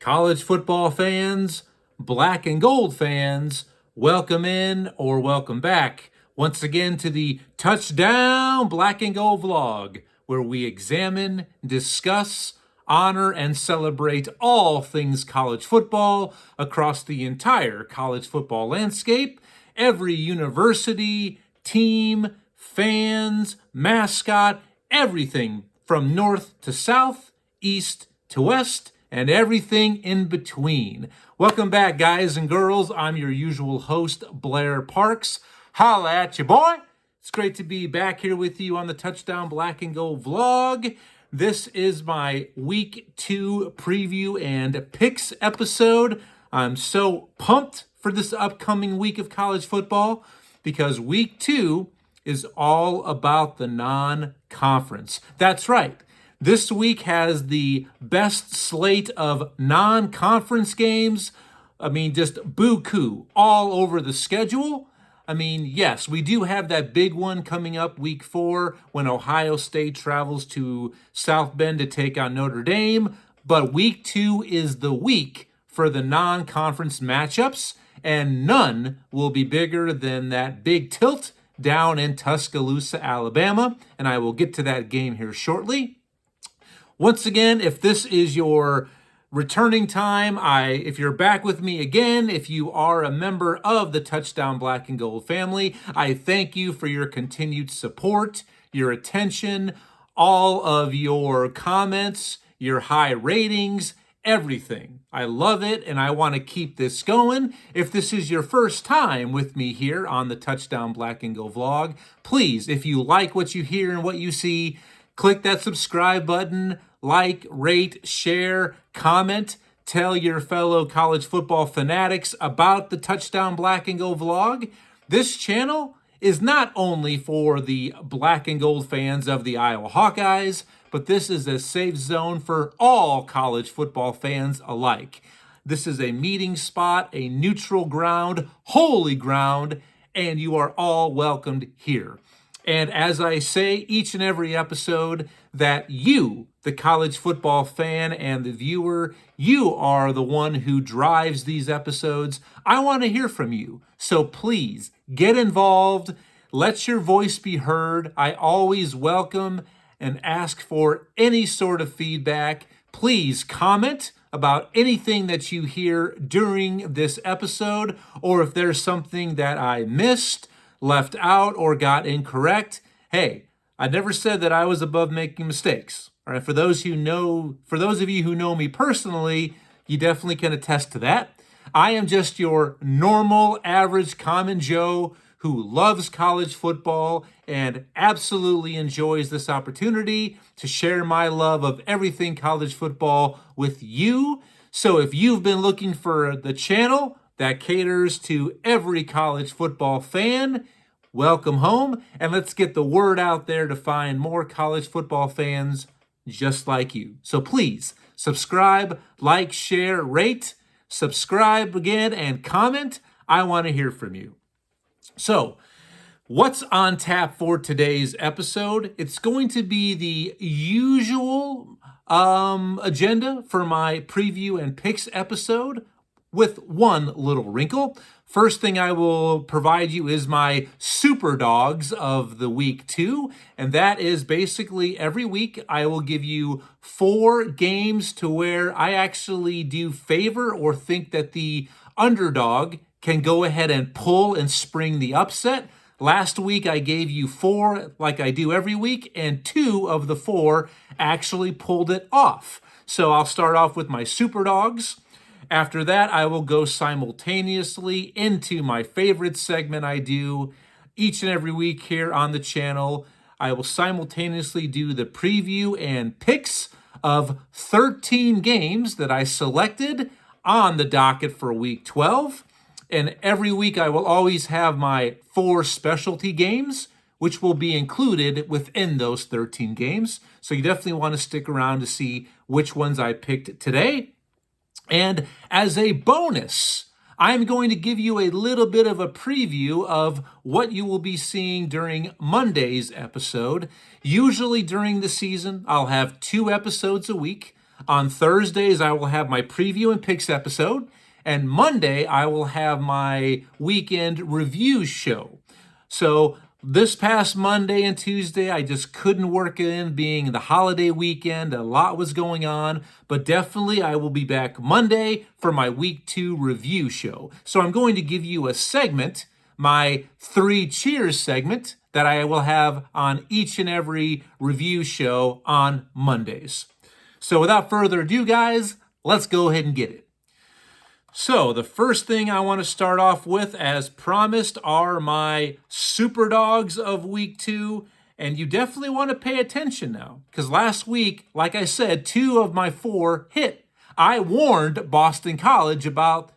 College football fans, black and gold fans, welcome in or welcome back once again to the Touchdown Black and Gold vlog, where we examine, discuss, honor, and celebrate all things college football across the entire college football landscape, every university, team, fans, mascot, everything from north to south, east to west, and everything in between. Welcome back, guys and girls. I'm your usual host, Blair Parks. Holla at you, boy. It's great to be back here with you on the Touchdown Black and Gold vlog. This is my Week 2 preview and picks episode. I'm so pumped for this upcoming week of college football because Week 2 is all about the non-conference. That's right. This week has the best slate of non-conference games. Just buku all over the schedule. Yes, we do have that big one coming up week 4 when Ohio State travels to South Bend to take on Notre Dame. But week 2 is the week for the non-conference matchups, and none will be bigger than that big tilt down in Tuscaloosa, Alabama. And I will get to that game here shortly. Once again, if this is your returning time, if you're back with me again, if you are a member of the Touchdown Black and Gold family, I thank you for your continued support, your attention, all of your comments, your high ratings, everything. I love it, and I want to keep this going. If this is your first time with me here on the Touchdown Black and Gold vlog, please, if you like what you hear and what you see, click that subscribe button. Like, rate, share, comment, tell your fellow college football fanatics about the Touchdown Black and Gold vlog. This channel is not only for the black and gold fans of the Iowa Hawkeyes, but this is a safe zone for all college football fans alike. This is a meeting spot, a neutral ground, holy ground, and you are all welcomed here. And as I say each and every episode, that you, the college football fan and the viewer, you are the one who drives these episodes. I want to hear from you. So please get involved. Let your voice be heard. I always welcome and ask for any sort of feedback. Please comment about anything that you hear during this episode, or if there's something that I missed, left out, or got incorrect. Hey, I never said that I was above making mistakes. All right, for those of you who know me personally, you definitely can attest to that. I am just your normal, average, common Joe who loves college football and absolutely enjoys this opportunity to share my love of everything college football with you. So if you've been looking for the channel that caters to every college football fan, welcome home, and let's get the word out there to find more college football fans just like you. So please subscribe, like, share, rate, subscribe again, and comment. I want to hear from you. So, what's on tap for today's episode? It's going to be the usual agenda for my preview and picks episode, with one little wrinkle. First thing I will provide you is my super dogs of the week 2, and that is basically every week I will give you 4 games to where I actually do favor or think that the underdog can go ahead and pull and spring the upset. Last week I gave you 4 like I do every week, and 2 of the 4 actually pulled it off. So I'll start off with my super dogs. After that, I will go simultaneously into my favorite segment I do each and every week here on the channel. I will simultaneously do the preview and picks of 13 games that I selected on the docket for week 12. And every week I will always have my 4 specialty games, which will be included within those 13 games. So you definitely want to stick around to see which ones I picked today. And as a bonus, I'm going to give you a little bit of a preview of what you will be seeing during Monday's episode. Usually during the season, I'll have 2 episodes a week. On Thursdays, I will have my preview and picks episode. And Monday, I will have my weekend review show. So this past Monday and Tuesday, I just couldn't work it in, being the holiday weekend. A lot was going on, but definitely I will be back Monday for my week 2 review show. So I'm going to give you a segment, my 3 cheers segment, that I will have on each and every review show on Mondays. So without further ado, guys, let's go ahead and get it. So the first thing I want to start off with, as promised, are my super dogs of week 2. And you definitely want to pay attention now, because last week, like I said, 2 of my 4 hit. I warned Boston College about,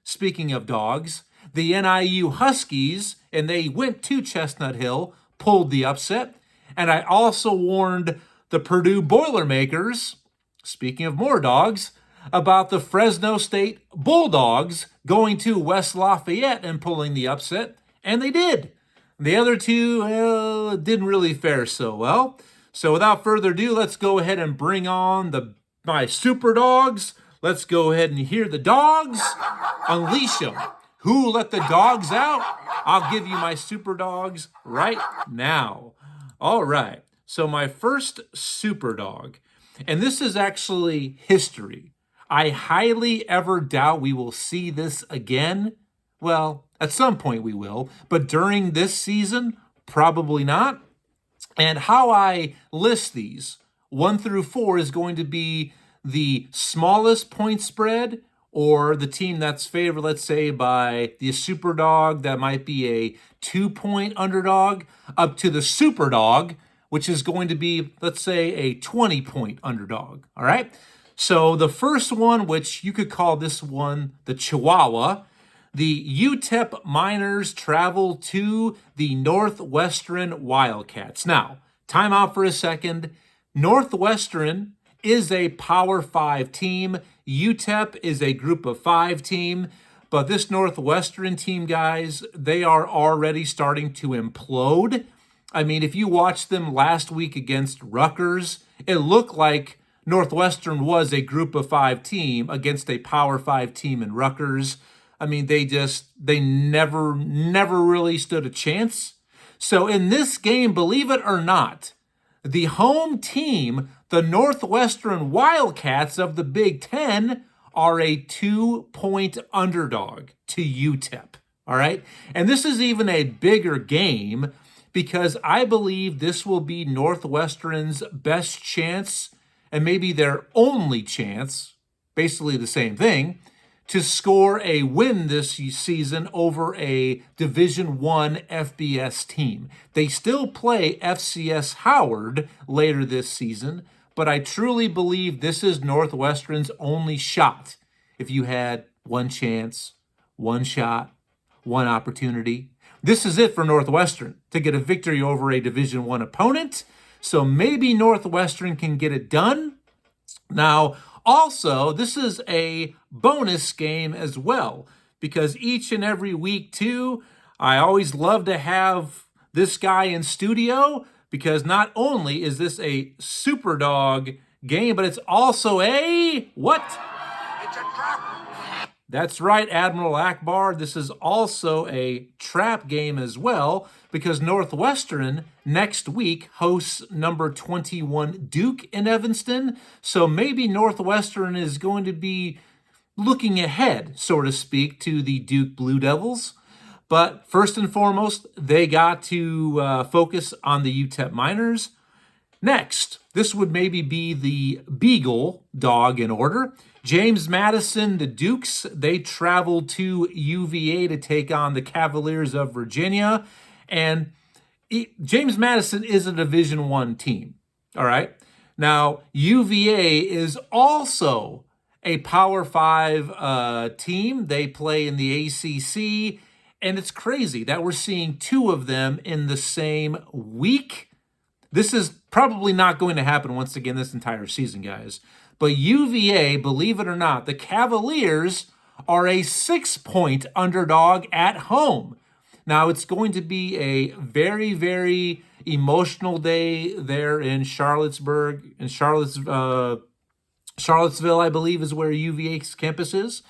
speaking of dogs, the NIU Huskies, and they went to Chestnut Hill, pulled the upset. And I also warned the Purdue Boilermakers, speaking of more dogs, about the Fresno State Bulldogs going to West Lafayette and pulling the upset, and they did. The other 2 didn't really fare so well. So without further ado, let's go ahead and bring on my super dogs. Let's go ahead and hear the dogs. Unleash them. Who let the dogs out? I'll give you my super dogs right now. All right. So my first super dog, and this is actually history. I highly ever doubt we will see this again. Well, at some point we will, but during this season, probably not. And how I list these, 1 through 4, is going to be the smallest point spread, or the team that's favored, let's say, by the super dog that might be a 2-point underdog, up to the super dog, which is going to be, let's say, a 20-point underdog. All right? So the first one, which you could call this one the Chihuahua, the UTEP Miners travel to the Northwestern Wildcats. Now, time out for a second. Northwestern is a Power 5 team. UTEP is a Group of 5 team. But this Northwestern team, guys, they are already starting to implode. I mean, if you watched them last week against Rutgers, it looked like Northwestern was a Group of 5 team against a Power 5 team in Rutgers. I mean, they never really stood a chance. So in this game, believe it or not, the home team, the Northwestern Wildcats of the Big Ten, are a 2-point underdog to UTEP. All right? And this is even a bigger game, because I believe this will be Northwestern's best chance, and maybe their only chance, basically the same thing, to score a win this season over a Division I FBS team. They still play FCS Howard later this season, but I truly believe this is Northwestern's only shot. If you had one chance, one shot, one opportunity, this is it for Northwestern to get a victory over a Division I opponent. So maybe Northwestern can get it done. Now, also, this is a bonus game as well, because each and every week, too, I always love to have this guy in studio, because not only is this a super dog game, but it's also a what? It's a trap. That's right, Admiral Akbar. This is also a trap game as well, because Northwestern next week hosts number 21 Duke in Evanston. So maybe Northwestern is going to be looking ahead, so to speak, to the Duke Blue Devils. But first and foremost, they got to focus on the UTEP Miners. Next, this would maybe be the Beagle dog in order. James Madison, the Dukes, they traveled to UVA to take on the Cavaliers of Virginia. And James Madison is a Division I team, all right? Now, UVA is also a Power 5 team. They play in the ACC, and it's crazy that we're seeing 2 of them in the same week. This is probably not going to happen once again this entire season, guys. But UVA, believe it or not, the Cavaliers are a 6-point underdog at home. Now, it's going to be a very, very emotional day there in Charlottesburg, Charlottesville, I believe, is where UVA's campus is,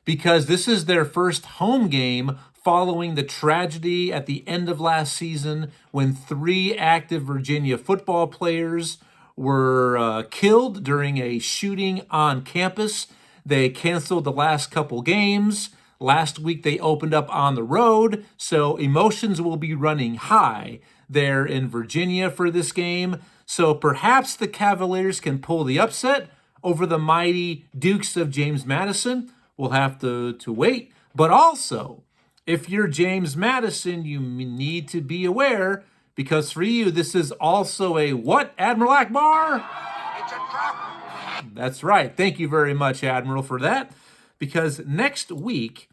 because this is their first home game following the tragedy at the end of last season when 3 active Virginia football players were killed during a shooting on campus. They canceled the last couple games. Last week they opened up on the road, so emotions will be running high there in Virginia for this game. So perhaps the Cavaliers can pull the upset over the mighty Dukes of James Madison. We'll have to wait. But also, if you're James Madison, you need to be aware, because for you, this is also a what, Admiral Akbar? It's a trap. That's right. Thank you very much, Admiral, for that. Because next week,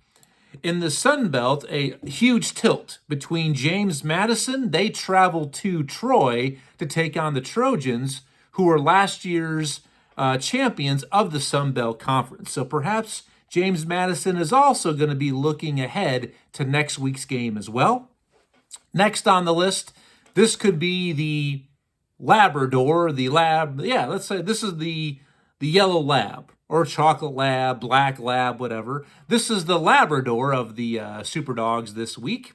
in the Sun Belt, a huge tilt between James Madison. They travel to Troy to take on the Trojans, who were last year's champions of the Sun Belt Conference. So perhaps James Madison is also going to be looking ahead to next week's game as well. Next on the list, this could be the Labrador, the lab. Yeah, let's say this is the yellow lab, or chocolate lab, black lab, whatever. This is the Labrador of the Super Dogs this week.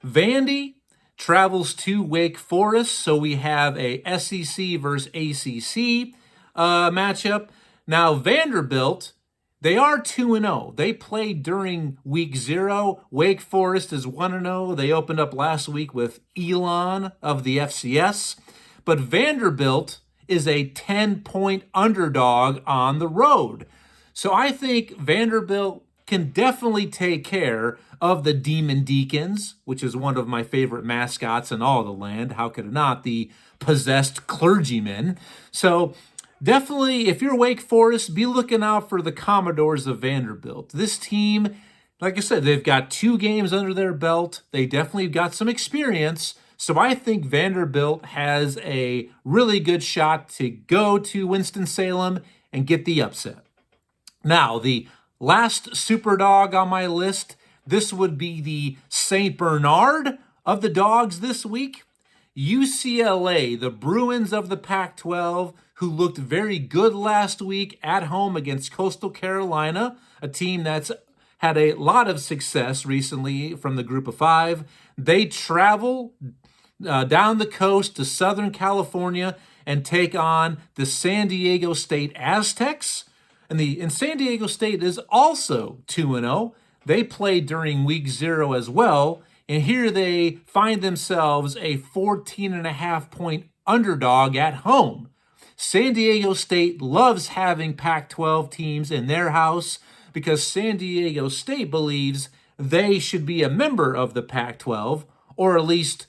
Vandy travels to Wake Forest, so we have a SEC versus ACC matchup. Now, Vanderbilt, they are 2-0. They played during week 0. Wake Forest is 1-0. They opened up last week with Elon of the FCS. But Vanderbilt is a 10-point underdog on the road. So I think Vanderbilt can definitely take care of the Demon Deacons, which is one of my favorite mascots in all the land. How could it not? The possessed clergymen. So definitely, if you're Wake Forest, be looking out for the Commodores of Vanderbilt. This team, like I said, they've got 2 games under their belt. They definitely got some experience. So I think Vanderbilt has a really good shot to go to Winston-Salem and get the upset. Now, the last super dog on my list, this would be the St. Bernard of the dogs this week. UCLA, the Bruins of the Pac-12, who looked very good last week at home against Coastal Carolina, a team that's had a lot of success recently from the group of 5. They travel down the coast to Southern California and take on the San Diego State Aztecs. And San Diego State is also 2-0. They played during week 0 as well. And here they find themselves a 14.5-point underdog at home. San Diego State loves having Pac-12 teams in their house because San Diego State believes they should be a member of the Pac-12, or at least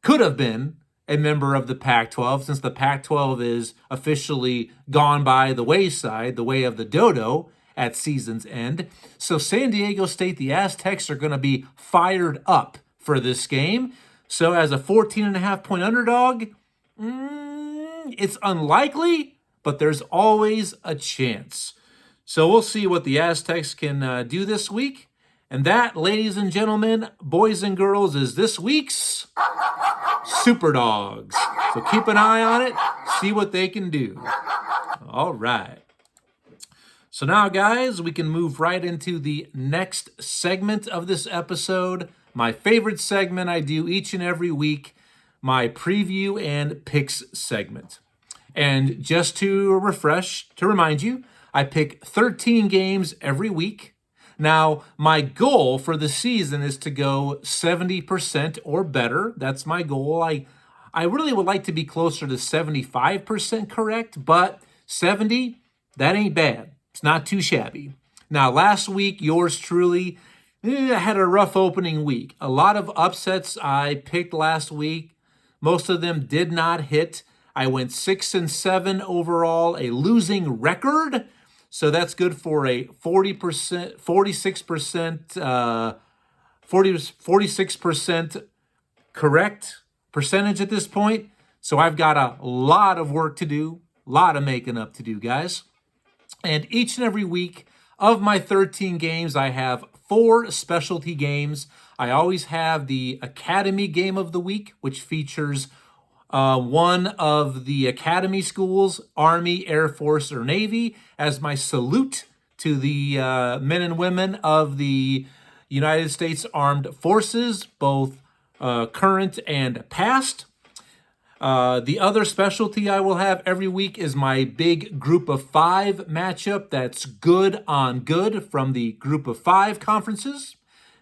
could have been a member of the Pac-12, since the Pac-12 is officially gone by the wayside, the way of the dodo at season's end. So San Diego State, the Aztecs, are going to be fired up for this game. So as a 14.5-point underdog, it's unlikely, but there's always a chance. So we'll see what the Aztecs can do this week. And that, ladies and gentlemen, boys and girls, is this week's Super Dogs. So keep an eye on it, see what they can do. All right. So now, guys, we can move right into the next segment of this episode. My favorite segment I do each and every week, my preview and picks segment. And just to remind you, I pick 13 games every week. Now, my goal for the season is to go 70% or better. That's my goal. I really would like to be closer to 75% correct, but 70, that ain't bad. It's not too shabby. Now, last week, yours truly had a rough opening week. A lot of upsets I picked last week. Most of them did not hit. I went 6-7 overall, a losing record. So that's good for a 46% correct percentage at this point. So I've got a lot of work to do, a lot of making up to do, guys. And each and every week of my 13 games, I have 4 specialty games. I always have the Academy Game of the Week, which features one of the academy schools, Army, Air Force, or Navy, as my salute to the men and women of the United States Armed Forces, both current and past. The other specialty I will have every week is my big group of 5 matchup that's good on good from the group of 5 conferences.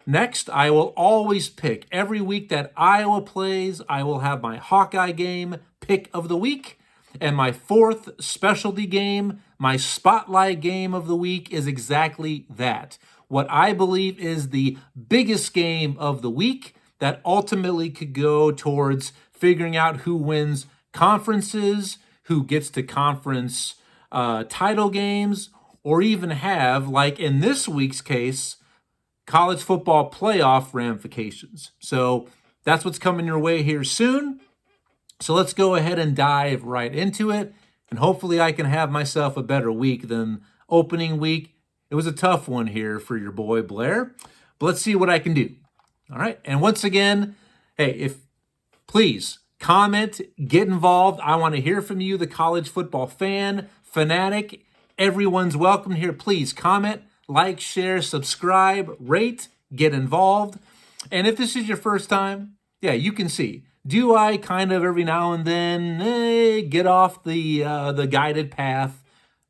Next, I will always pick every week that Iowa plays. I will have my Hawkeye game pick of the week. And my 4th specialty game, my spotlight game of the week, is exactly that. What I believe is the biggest game of the week that ultimately could go towards figuring out who wins conferences, who gets to conference title games, or even have, like in this week's case, college football playoff ramifications. So that's what's coming your way here soon. So let's go ahead and dive right into it. And hopefully I can have myself a better week than opening week. It was a tough one here for your boy Blair, but let's see what I can do. All right. And once again, hey, please comment, get involved. I want to hear from you, the college football fan, fanatic. Everyone's welcome here. Please comment, like, share, subscribe, rate, get involved. And if this is your first time, yeah, you can see. Do I kind of every now and then get off the guided path?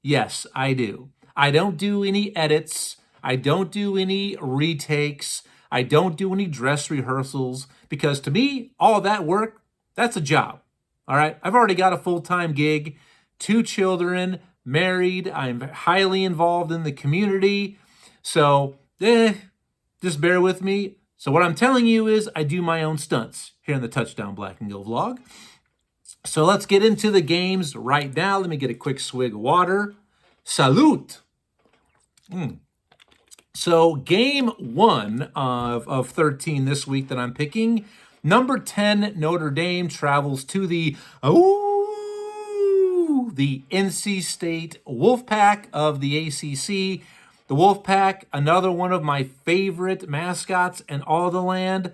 Yes, I do. I don't do any edits. I don't do any retakes. I don't do any dress rehearsals because to me, all that work, that's a job. All right. I've already got a full-time gig, 2 children, married. I'm highly involved in the community. So, just bear with me. So what I'm telling you is I do my own stunts here in the Touchdown Black and Go vlog. So let's get into the games right now. Let me get a quick swig of water. Salute. So game 1 of 13 this week that I'm picking, number 10 Notre Dame travels to the NC State Wolfpack of the ACC. The Wolfpack, another one of my favorite mascots in all the land.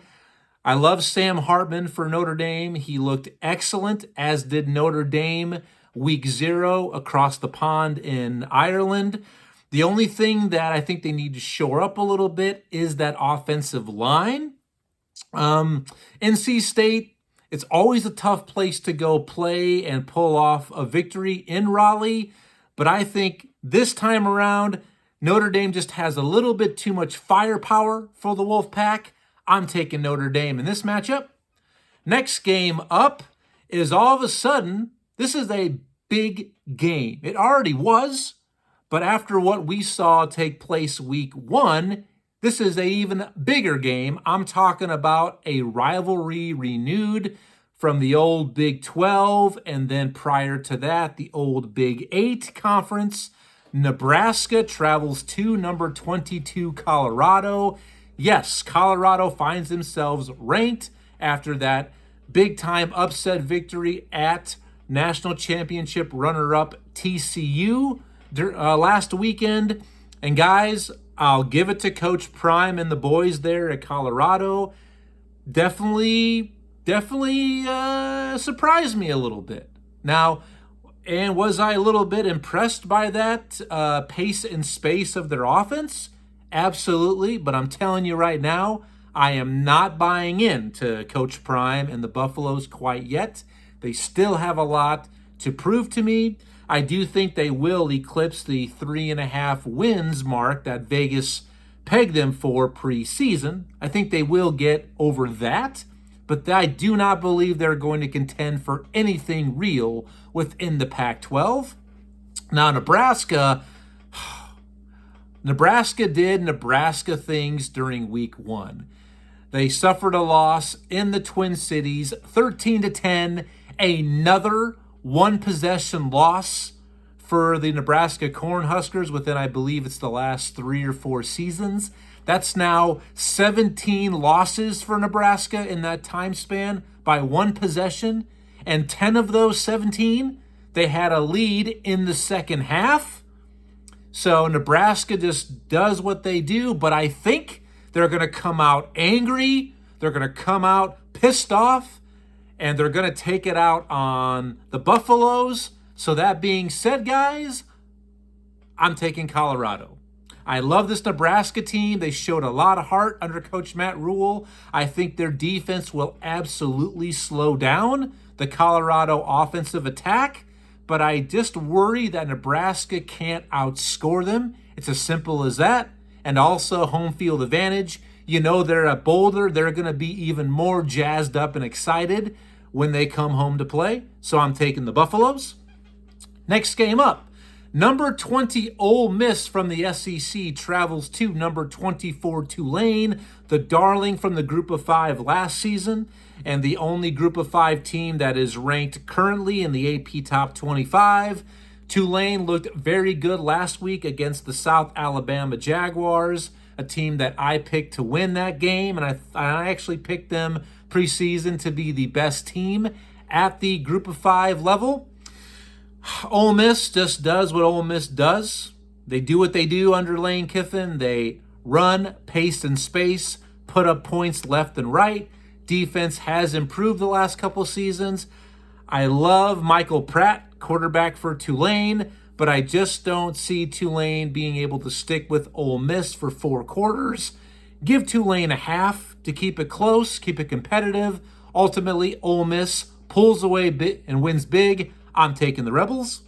I love Sam Hartman for Notre Dame. He looked excellent, as did Notre Dame week 0 across the pond in Ireland. The only thing that I think they need to shore up a little bit is that offensive line. NC State, it's always a tough place to go play and pull off a victory in Raleigh. But I think this time around, Notre Dame just has a little bit too much firepower for the Wolfpack. I'm taking Notre Dame in this matchup. Next game up is all of a sudden, this is a big game. It already was. But after what we saw take place week 1, this is an even bigger game. I'm talking about a rivalry renewed from the old Big 12, and then prior to that, the old Big 8 conference. Nebraska travels to number 22 Colorado. Yes, Colorado finds themselves ranked after that big-time upset victory at national championship runner-up TCU last weekend. And guys, I'll give it to Coach Prime and the boys there at Colorado. Definitely surprised me a little bit. Now, and was I a little bit impressed by that pace and space of their offense? Absolutely. But I'm telling you right now, I am not buying into Coach Prime and the Buffaloes quite yet. They still have a lot to prove to me. I do think they will eclipse the 3.5 wins mark that Vegas pegged them for preseason. I think they will get over that, but I do not believe they're going to contend for anything real within the Pac-12. Now, Nebraska did Nebraska things during week 1. They suffered a loss in the Twin Cities, 13-10, another one-possession loss for the Nebraska Cornhuskers within, I believe it's the last 3 or 4 seasons. That's now 17 losses for Nebraska in that time span by one possession. And 10 of those 17, they had a lead in the second half. So Nebraska just does what they do, but I think they're going to come out angry. They're going to come out pissed off. and they're going to take it out on the Buffaloes. So that being said, guys, I'm taking Colorado. I love this Nebraska team. They showed a lot of heart under Coach Matt Rule. I think their defense will absolutely slow down the Colorado offensive attack, but I just worry that Nebraska can't outscore them. It's as simple as that. And also home field advantage. You know they're at Boulder. They're going to be even more jazzed up and excited when they come home to play. So I'm taking the Buffaloes. Next game up. Number 20 Ole Miss from the SEC travels to number 24 Tulane, the darling from the Group of 5 last season, and the only Group of 5 team that is ranked currently in the AP Top 25. Tulane looked very good last week against the South Alabama Jaguars, a team that I picked to win that game, and I actually picked them preseason to be the best team at the Group of 5 level. Ole Miss just does what Ole Miss does. They do what they do under Lane Kiffin. They run, pace, and space, put up points left and right. Defense has improved the last couple seasons. I love Michael Pratt, quarterback for Tulane, but I just don't see Tulane being able to stick with Ole Miss for 4 quarters. Give Tulane a half to keep it close, keep it competitive. Ultimately, Ole Miss pulls away and wins big. I'm taking the Rebels.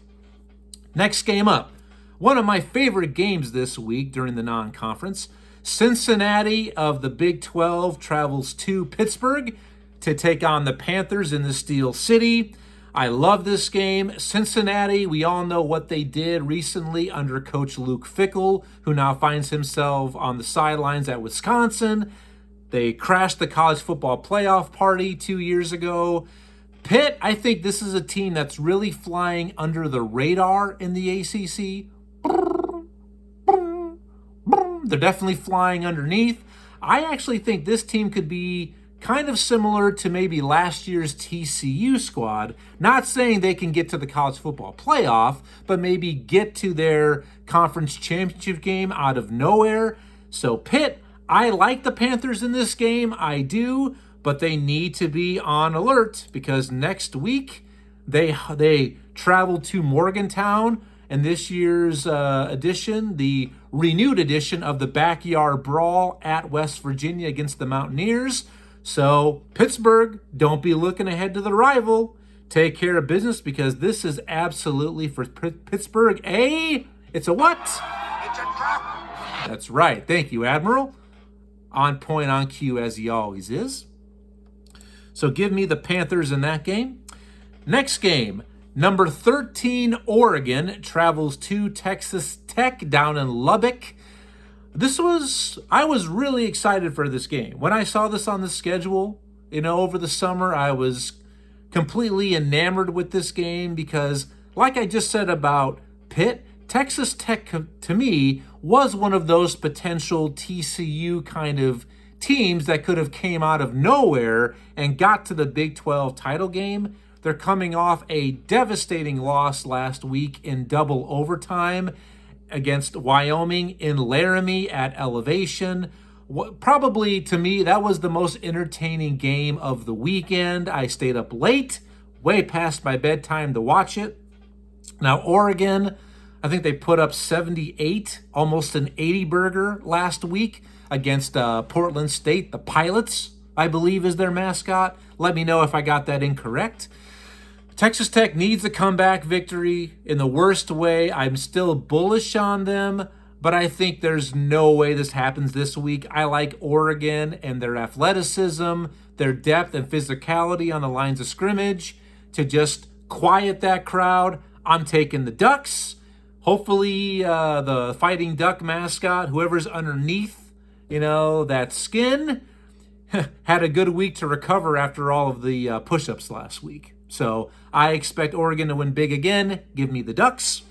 Next game up. One of my favorite games this week during the non-conference. Cincinnati of the Big 12 travels to Pittsburgh to take on the Panthers in the Steel City. I love this game. Cincinnati, we all know what they did recently under Coach Luke Fickell, who now finds himself on the sidelines at Wisconsin. They crashed the college football playoff party 2 years ago. Pitt, I think this is a team that's really flying under the radar in the ACC. They're definitely flying underneath. I actually think this team could be kind of similar to maybe last year's TCU squad. Not saying they can get to the college football playoff, but maybe get to their conference championship game out of nowhere. So Pitt, I like the Panthers in this game. I do. But they need to be on alert because next week they travel to Morgantown, and this year's edition, the renewed edition of the Backyard Brawl at West Virginia against the Mountaineers. So Pittsburgh, don't be looking ahead to the rival. Take care of business because this is absolutely for Pittsburgh. It's a what? It's a trap. That's right. Thank you, Admiral. On point, on cue, as he always is. So give me the Panthers in that game. Next game, number 13 Oregon travels to Texas Tech down in Lubbock. I was really excited for this game. When I saw this on the schedule, over the summer, I was completely enamored with this game because, like I just said about Pitt, Texas Tech, to me, was one of those potential TCU kind of teams that could have came out of nowhere and got to the Big 12 title game. They're coming off a devastating loss last week in double overtime against Wyoming in Laramie at Elevation. Probably, to me, that was the most entertaining game of the weekend. I stayed up late, way past my bedtime to watch it. Now, Oregon, I think they put up 78, almost an 80-burger last week against Portland State. The Pilots, I believe, is their mascot. Let me know if I got that incorrect. Texas Tech needs a comeback victory in the worst way. I'm still bullish on them, but I think there's no way this happens this week. I like Oregon and their athleticism, their depth and physicality on the lines of scrimmage to just quiet that crowd. I'm taking the Ducks. Hopefully the Fighting Duck mascot, whoever's underneath that skin, had a good week to recover after all of the push-ups last week. So I expect Oregon to win big again. Give me the Ducks.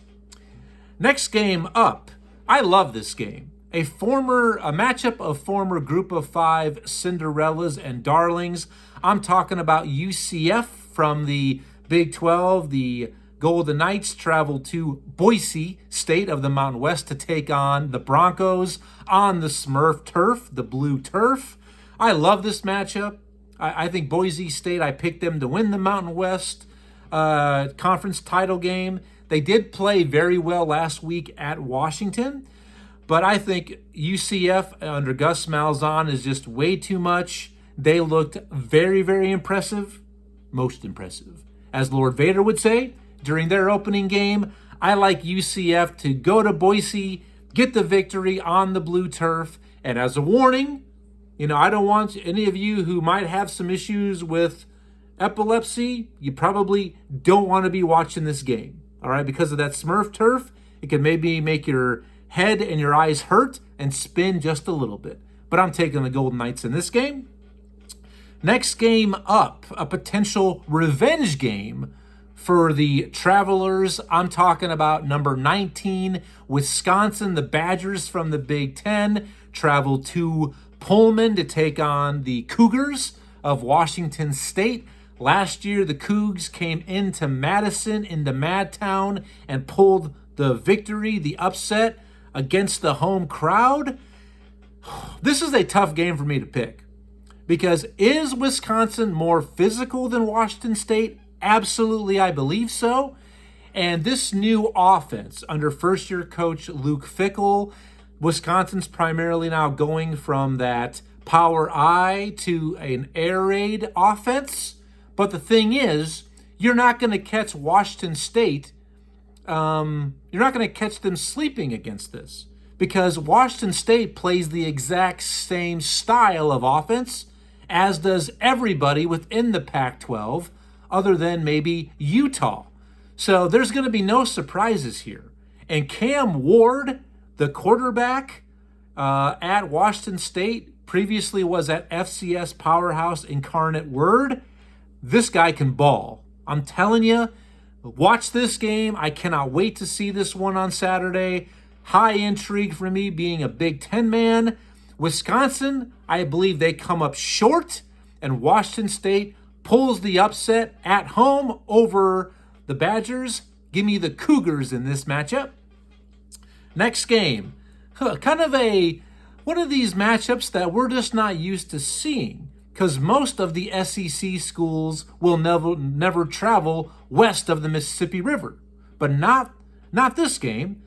Next game up. I love this game. A matchup of former Group of 5 Cinderellas and Darlings. I'm talking about UCF from the Big 12. The Golden Knights travel to Boise State of the Mountain West to take on the Broncos on the Smurf turf, the blue turf. I love this matchup. I think Boise State, I picked them to win the Mountain West conference title game. They did play very well last week at Washington, but I think UCF under Gus Malzahn is just way too much. They looked very, very impressive, most impressive. As Lord Vader would say during their opening game, I like UCF to go to Boise, get the victory on the blue turf, and as a warning, I don't want any of you who might have some issues with epilepsy, you probably don't want to be watching this game, all right? Because of that Smurf turf, it can maybe make your head and your eyes hurt and spin just a little bit. But I'm taking the Golden Knights in this game. Next game up, a potential revenge game for the Travelers. I'm talking about number 19, Wisconsin. The Badgers from the Big Ten travel to Pullman to take on the Cougars of Washington State. Last year, the Cougs came into Madison, into Madtown, and pulled the victory, the upset against the home crowd. This is a tough game for me to pick because is Wisconsin more physical than Washington State? Absolutely, I believe so. And this new offense under first-year coach Luke Fickell, Wisconsin's primarily now going from that power I to an air raid offense. But the thing is, you're not going to catch Washington State. You're not going to catch them sleeping against this because Washington State plays the exact same style of offense as does everybody within the Pac-12 other than maybe Utah. So there's going to be no surprises here. And Cam Ward, the quarterback at Washington State, previously was at FCS powerhouse Incarnate Word. This guy can ball. I'm telling you, watch this game. I cannot wait to see this one on Saturday. High intrigue for me being a Big Ten man. Wisconsin, I believe they come up short, and Washington State pulls the upset at home over the Badgers. Give me the Cougars in this matchup. Next game, kind of one of these matchups that we're just not used to seeing because most of the SEC schools will never travel west of the Mississippi River, but not this game.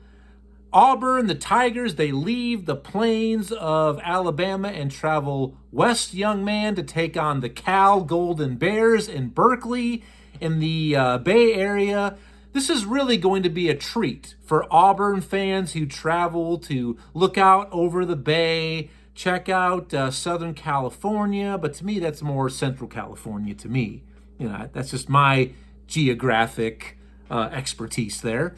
Auburn, the Tigers, they leave the plains of Alabama and travel west, young man, to take on the Cal Golden Bears in Berkeley in the Bay Area. This is really going to be a treat for Auburn fans who travel to look out over the Bay, check out Southern California, but to me, that's more Central California to me. That's just my geographic expertise there.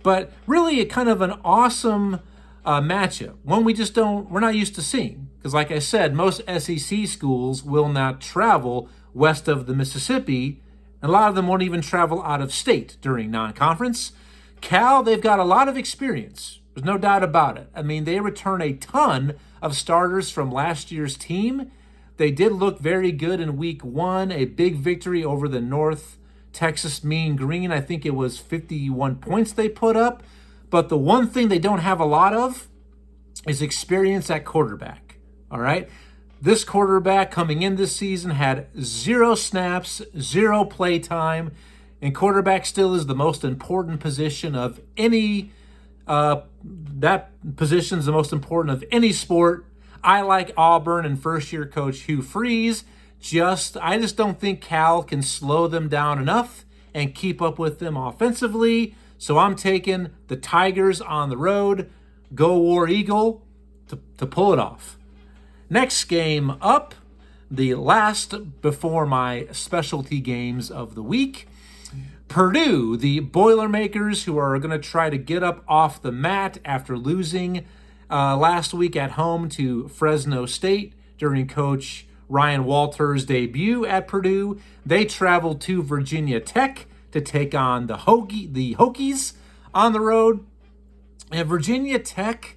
But really a kind of an awesome matchup, one we're not used to seeing. Because like I said, most SEC schools will not travel west of the Mississippi. And a lot of them won't even travel out of state during non-conference. Cal, they've got a lot of experience. There's no doubt about it. I mean, they return a ton of starters from last year's team. They did look very good in week 1, a big victory over the North Texas Mean Green. I think it was 51 points they put up. But the one thing they don't have a lot of is experience at quarterback. All right? This quarterback coming in this season had 0 snaps, 0 play time, and quarterback still is the most important position of any, that position is the most important of any sport. I like Auburn and first-year coach Hugh Freeze. I just don't think Cal can slow them down enough and keep up with them offensively. So I'm taking the Tigers on the road. Go War Eagle to pull it off. Next game up, the last before my specialty games of the week. Purdue, the Boilermakers, who are going to try to get up off the mat after losing last week at home to Fresno State during Coach Ryan Walters' debut at Purdue. They traveled to Virginia Tech to take on the Hokies on the road. And Virginia Tech,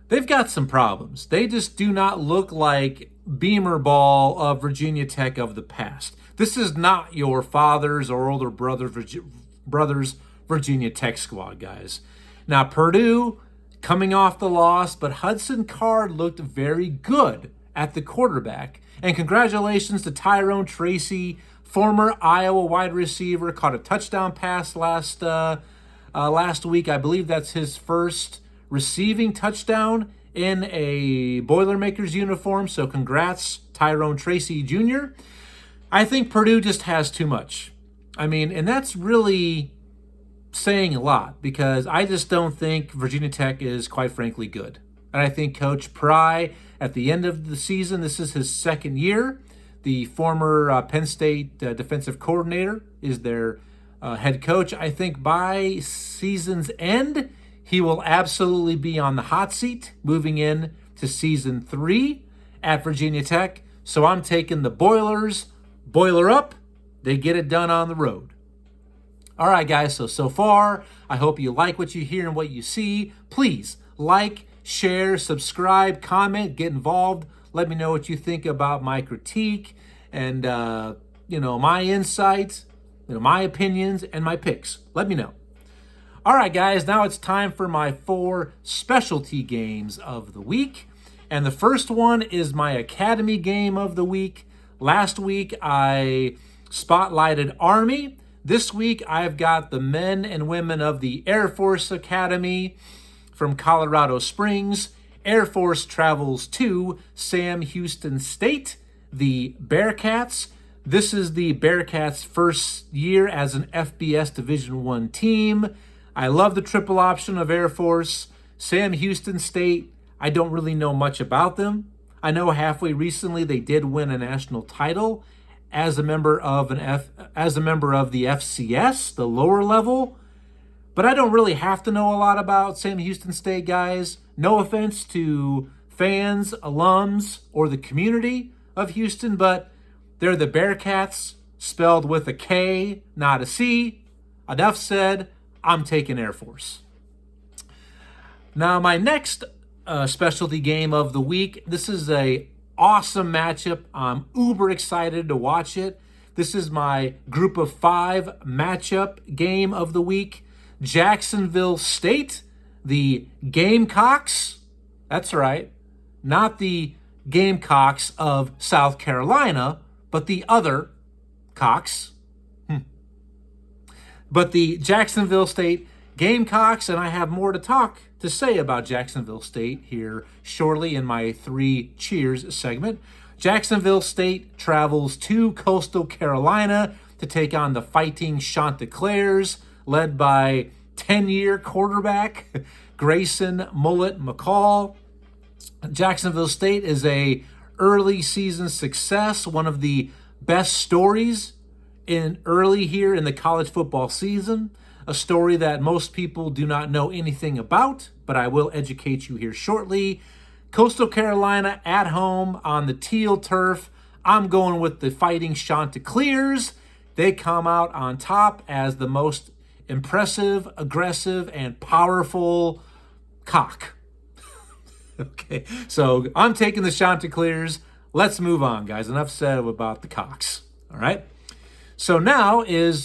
they've got some problems. They just do not look like Beamer ball of Virginia Tech of the past. This is not your father's or older brother's Virginia Tech squad, guys. Now, Purdue coming off the loss, but Hudson Card looked very good at the quarterback. And congratulations to Tyrone Tracy, former Iowa wide receiver, caught a touchdown pass last week. I believe that's his first receiving touchdown in a Boilermakers uniform. So congrats, Tyrone Tracy Jr. I think Purdue just has too much. I mean, and that's really saying a lot because I just don't think Virginia Tech is, quite frankly, good. And I think Coach Pry, at the end of the season, this is his second year. The former Penn State defensive coordinator is their head coach. I think by season's end, he will absolutely be on the hot seat moving in to season 3 at Virginia Tech. So I'm taking the Boilers. Boiler up. They get it done on the road. All right, guys. So far, I hope you like what you hear and what you see. Please like, share, subscribe, comment, get involved. Let me know what you think about my critique and, my insights, my opinions, and my picks. Let me know. All right, guys, now it's time for my 4 specialty games of the week. And the first one is my Academy game of the week. Last week, I spotlighted Army. This week, I've got the men and women of the Air Force Academy from Colorado Springs. Air Force travels to Sam Houston State, the Bearcats. This is the Bearcats' first year as an FBS Division I team. I love the triple option of Air Force. Sam Houston State, I don't really know much about them. I know halfway recently they did win a national title as a member of the FCS, the lower level. But I don't really have to know a lot about Sam Houston State, guys. No offense to fans, alums, or the community of Houston, but they're the Bearcats, spelled with a K, not a C. Enough said. I'm taking Air Force. Now, my next specialty game of the week. This is a awesome matchup. I'm uber excited to watch it. This is my group of 5 matchup game of the week. Jacksonville State, the Gamecocks. That's right. Not the Gamecocks of South Carolina, but the other Cocks. But the Jacksonville State Gamecocks, and I have more to say about Jacksonville State here shortly in my 3 cheers segment. Jacksonville State travels to Coastal Carolina to take on the Fighting Chanticleers, led by 10-year quarterback Grayson Mullet McCall. Jacksonville State is a early season success, one of the best stories early here in the college football season. A story that most people do not know anything about, but I will educate you here shortly. Coastal Carolina at home on the teal turf. I'm going with the Fighting Chanticleers. They come out on top as the most impressive, aggressive, and powerful cock. Okay, so I'm taking the Chanticleers. Let's move on, guys. Enough said about the Cocks. All right. So now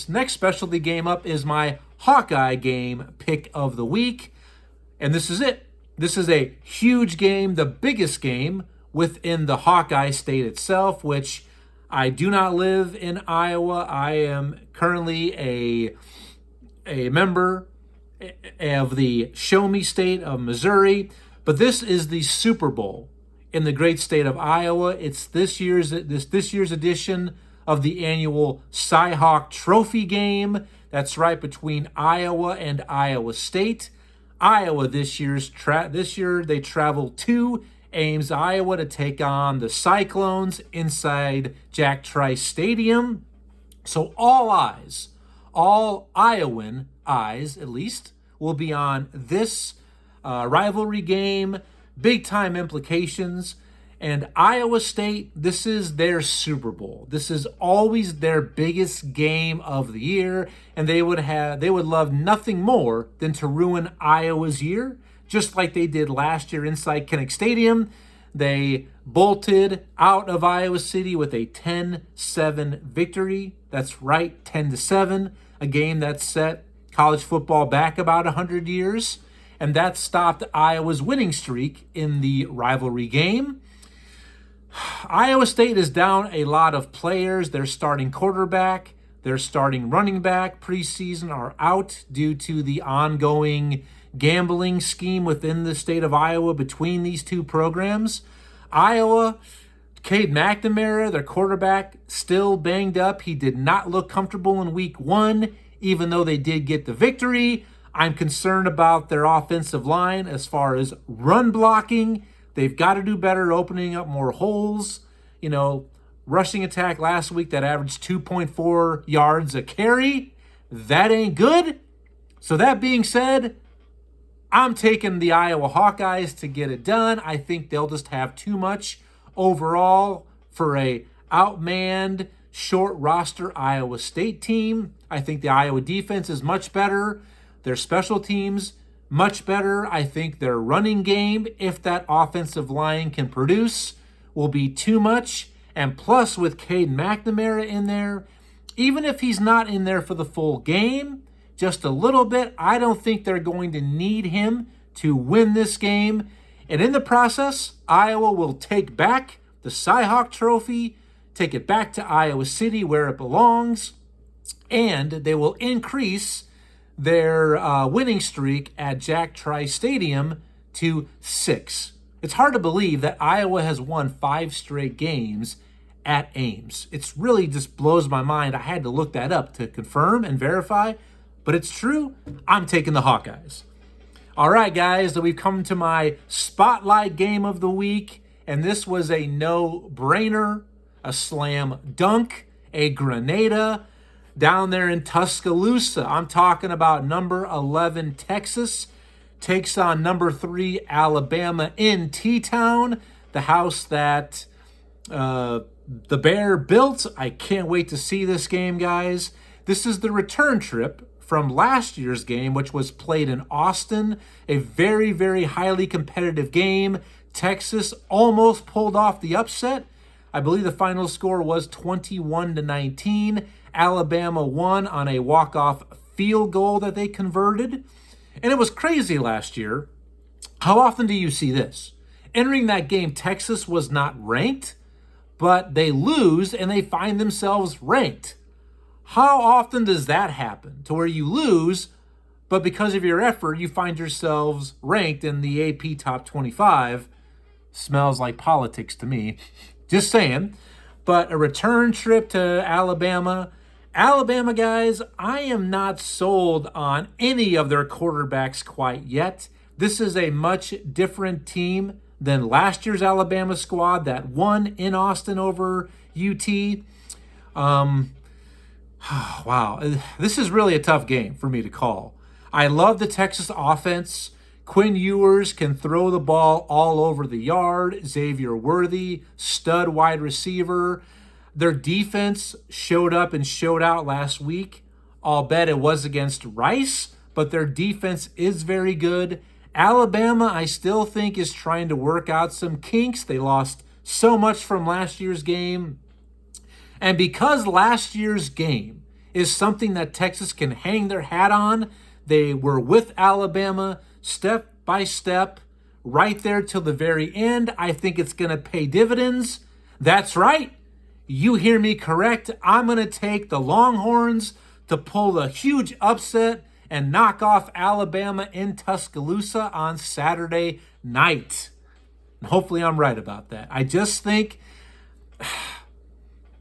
next specialty game up is my Hawkeye game pick of the week. And this is it. This is a huge game, the biggest game within the Hawkeye state itself, which I do not live in Iowa. I am currently a member of the Show Me State of Missouri. But this is the Super Bowl in the great state of Iowa. It's this year's edition of the annual Cy-Hawk Trophy game. That's right, between Iowa and Iowa State. Iowa this year they travel to Ames, Iowa to take on the Cyclones inside Jack Trice Stadium. So all Iowan eyes at least, will be on this rivalry game, big time implications. And Iowa State, this is their Super Bowl. This is always their biggest game of the year, and they would love nothing more than to ruin Iowa's year, just like they did last year inside Kinnick Stadium. They bolted out of Iowa City with a 10-7 victory. That's right, 10-7, a game that set college football back about 100 years, and that stopped Iowa's winning streak in the rivalry game. Iowa State is down a lot of players. Their starting quarterback, their starting running back preseason are out due to the ongoing gambling scheme within the state of Iowa between these two programs. Iowa, Cade McNamara, their quarterback, still banged up. He did not look comfortable in week 1, even though they did get the victory. I'm concerned about their offensive line as far as run blocking. They've got to do better opening up more holes. Rushing attack last week that averaged 2.4 yards a carry. That ain't good. So that being said, I'm taking the Iowa Hawkeyes to get it done. I think they'll just have too much overall for a outmanned, short roster Iowa State team. I think the Iowa defense is much better. Their special teams, much better. I think their running game, if that offensive line can produce, will be too much. And plus, with Cade McNamara in there, even if he's not in there for the full game, just a little bit, I don't think they're going to need him to win this game. And in the process, Iowa will take back the Cy-Hawk Trophy, take it back to Iowa City where it belongs, and they will increase their winning streak at Jack Trice Stadium to 6. It's hard to believe that Iowa has won 5 straight games at Ames. It's really just blows my mind. I had to look that up to confirm and verify, but it's true. I'm taking the Hawkeyes. All right, guys, so we've come to my spotlight game of the week, and this was a no-brainer, a slam dunk, a grenada down there in Tuscaloosa. I'm talking about number 11 Texas takes on number 3 Alabama in T-Town, the house that the Bear built. I can't wait to see this game, guys. This is the return trip from last year's game, which was played in Austin, a very, very highly competitive game. Texas almost pulled off the upset. I believe the final score was 21-19. Alabama won on a walk-off field goal that they converted. And it was crazy last year. How often do you see this? Entering that game, Texas was not ranked, but they lose and they find themselves ranked. How often does that happen to where you lose, but because of your effort, you find yourselves ranked in the AP Top 25? Smells like politics to me. Just saying. But a return trip to Alabama. Alabama, guys, I am not sold on any of their quarterbacks quite yet. This is a much different team than last year's Alabama squad that won in Austin over UT. Wow, this is really a tough game for me to call. I love the Texas offense. Quinn Ewers can throw the ball all over the yard. Xavier Worthy, stud wide receiver. Their defense showed up and showed out last week. I'll bet it was against Rice, but their defense is very good. Alabama, I still think, is trying to work out some kinks. They lost so much from last year's game. And because last year's game is something that Texas can hang their hat on, they were with Alabama step by step, right there till the very end. I think it's going to pay dividends. That's right. You hear me correct. I'm going to take the Longhorns to pull a huge upset and knock off Alabama in Tuscaloosa on Saturday night. Hopefully I'm right about that. I just think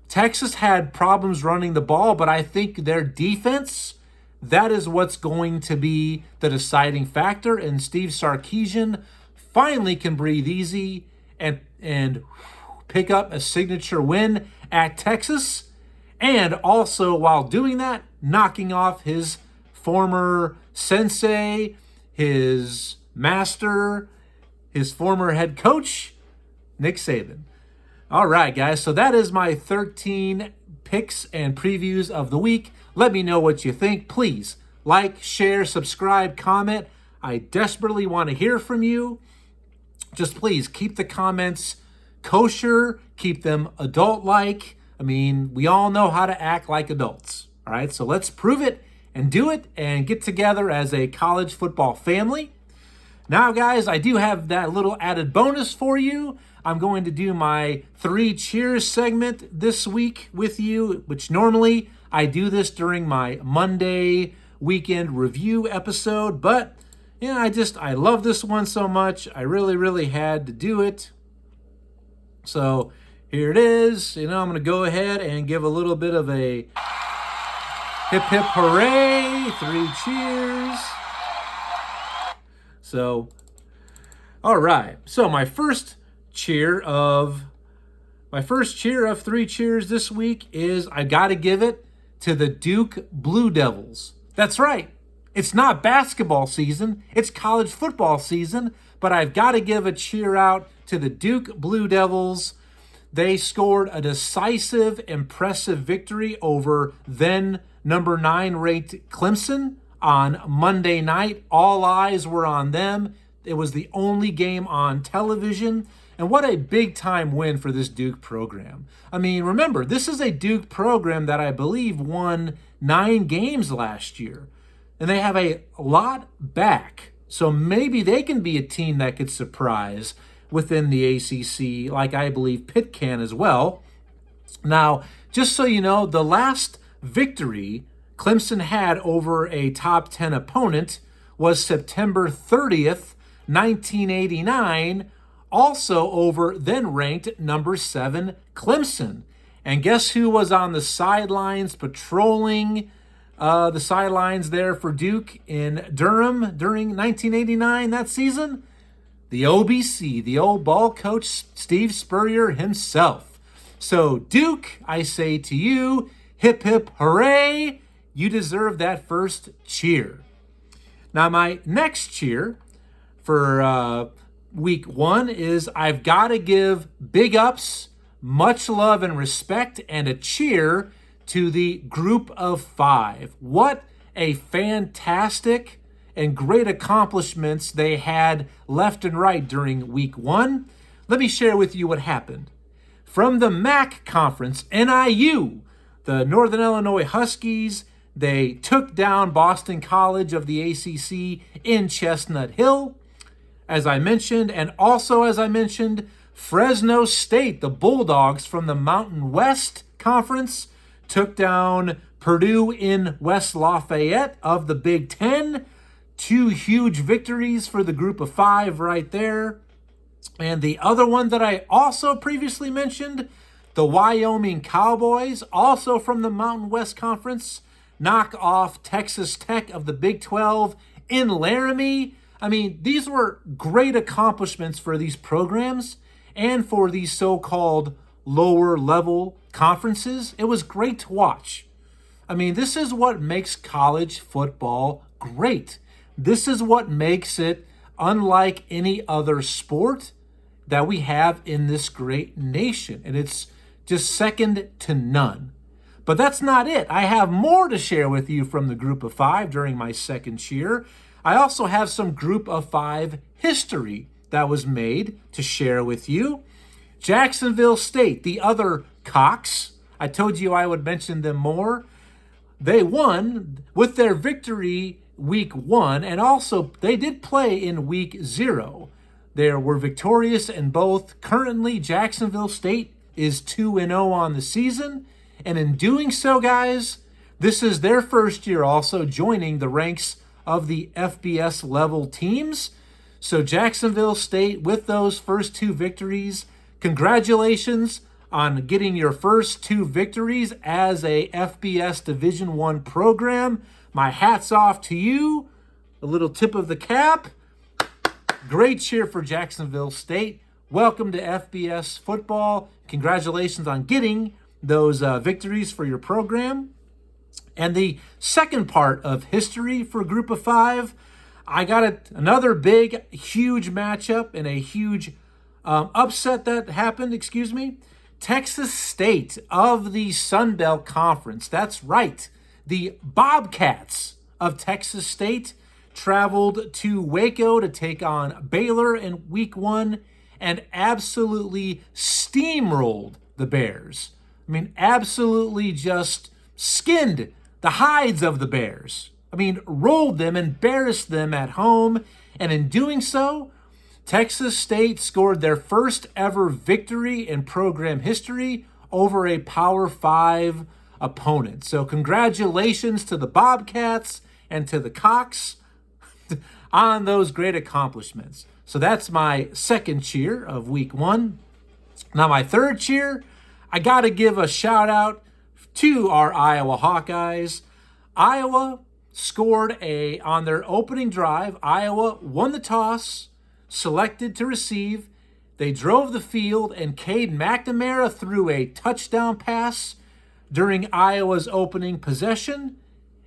Texas had problems running the ball, but I think their defense, that is what's going to be the deciding factor. And Steve Sarkisian finally can breathe easy and pick up a signature win at Texas. And also, while doing that, knocking off his former sensei, his master, his former head coach, Nick Saban. All right, guys, so that is my 13 picks and previews of the week. Let me know what you think. Please like, share, subscribe, comment. I desperately want to hear from you. Just please keep the comments kosher, keep them adult-like. I mean, we all know how to act like adults. All right, so let's prove it and do it and get together as a college football family. Now, guys, I do have that little added bonus for you. I'm going to do my 3 cheers segment this week with you, which normally I do this during my Monday weekend review episode. But, I love this one so much. I really had to do it. So here it is. I'm going to go ahead and give a little bit of a hip, hip, hooray. 3 cheers. So, all right. So my first cheer of 3 cheers this week is I got to give it to the Duke Blue Devils. That's right. It's not basketball season. It's college football season, but I've got to give a cheer out to the Duke Blue Devils. They scored a decisive, impressive victory over then number 9 ranked Clemson on Monday night. All eyes were on them. It was the only game on television. And what a big-time win for this Duke program. I mean, remember, this is a Duke program that I believe won 9 games last year. And they have a lot back. So maybe they can be a team that could surprise within the ACC, like I believe Pitt can as well. Now, just so you know, the last victory Clemson had over a top 10 opponent was September 30th, 1989, also over then ranked number 7 Clemson. And guess who was on the sidelines patrolling the sidelines there for Duke in Durham during 1989, that season? The OBC, the old ball coach, Steve Spurrier himself. So Duke, I say to you, hip, hip, hooray. You deserve that first cheer. Now, my next cheer for week 1 is I've got to give big ups, much love and respect, and a cheer to the group of 5. What a fantastic and great accomplishments they had left and right during week 1. Let me share with you what happened. From the MAC conference, NIU, the Northern Illinois Huskies, they took down Boston College of the ACC in Chestnut Hill, as I mentioned, and also as I mentioned, Fresno State, the Bulldogs from the Mountain West Conference, took down Purdue in West Lafayette of the Big Ten. 2 huge victories for the group of 5 right there. And the other one that I also previously mentioned, the Wyoming Cowboys, also from the Mountain West Conference, knock off Texas Tech of the Big 12 in Laramie. I mean, these were great accomplishments for these programs and for these so-called lower level conferences. It was great to watch. I mean, this is what makes college football great. This is what makes it unlike any other sport that we have in this great nation. And it's just second to none. But that's not it. I have more to share with you from the group of 5 during my second cheer. I also have some group of 5 history that was made to share with you. Jacksonville State, the other Cocks, I told you I would mention them more. They won with their victory week 1, and also they did play in week 0. They were victorious in both. Currently, Jacksonville State is 2-0 on the season, and in doing so, guys, this is their first year also joining the ranks of the FBS level teams. So Jacksonville State, with those first 2 victories, congratulations on getting your first 2 victories as a FBS Division I program. My hat's off to you. A little tip of the cap. Great cheer for Jacksonville State. Welcome to FBS football. Congratulations on getting those victories for your program. And the second part of history for Group of 5, I got another big, huge matchup and a huge upset that happened, Texas State of the Sun Belt Conference. That's right. The Bobcats of Texas State traveled to Waco to take on Baylor in week 1 and absolutely steamrolled the Bears. I mean, absolutely just skinned the hides of the Bears. I mean, rolled them, embarrassed them at home. And in doing so, Texas State scored their first ever victory in program history over a Power 5 opponent. So congratulations to the Bobcats and to the Cox on those great accomplishments. So that's my second cheer of week 1. Now my third cheer, I got to give a shout out to our Iowa Hawkeyes. Iowa scored on their opening drive. Iowa won the toss, selected to receive. They drove the field, and Cade McNamara threw a touchdown pass during Iowa's opening possession,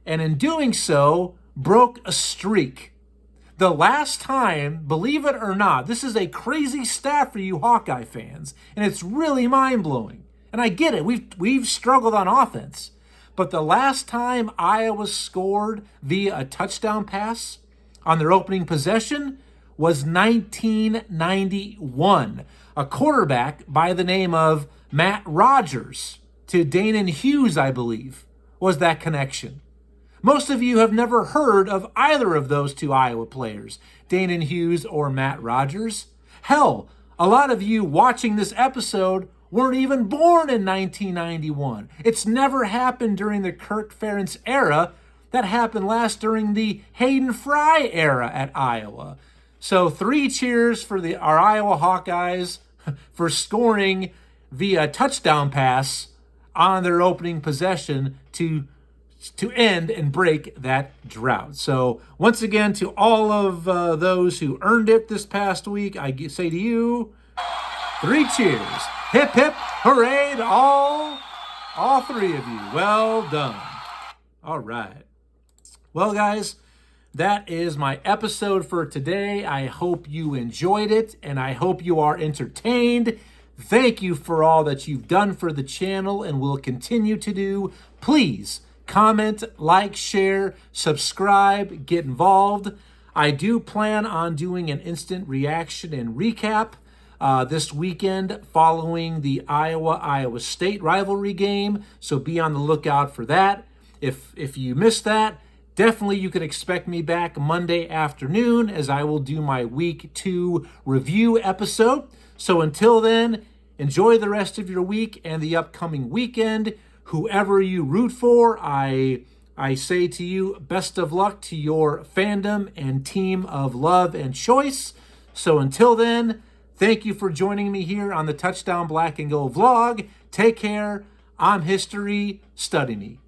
and in doing so, broke a streak. The last time, believe it or not, this is a crazy stat for you Hawkeye fans, and it's really mind-blowing. And I get it, we've struggled on offense. But the last time Iowa scored via a touchdown pass on their opening possession was 1991. A quarterback by the name of Matt Rogers to Danon Hughes, I believe, was that connection. Most of you have never heard of either of those two Iowa players, Danon Hughes or Matt Rogers. Hell, a lot of you watching this episode weren't even born in 1991. It's never happened during the Kirk Ferentz era. That happened last during the Hayden Fry era at Iowa. So 3 cheers for our Iowa Hawkeyes for scoring via touchdown pass on their opening possession to end and break that drought. So once again, to all of those who earned it this past week, I say to you, 3 cheers. Hip, hip, hooray to all 3 of you. Well done. All right. Well, guys, that is my episode for today. I hope you enjoyed it, and I hope you are entertained. Thank you for all that you've done for the channel and will continue to do. Please comment, like, share, subscribe, get involved. I do plan on doing an instant reaction and recap this weekend following the Iowa State rivalry game, so be on the lookout for that. If you missed that, definitely you can expect me back Monday afternoon as I will do my week 2 review episode. So until then, enjoy the rest of your week and the upcoming weekend. Whoever you root for, I say to you, best of luck to your fandom and team of love and choice. So until then, thank you for joining me here on the Touchdown Black and Gold vlog. Take care. I'm History. Study me.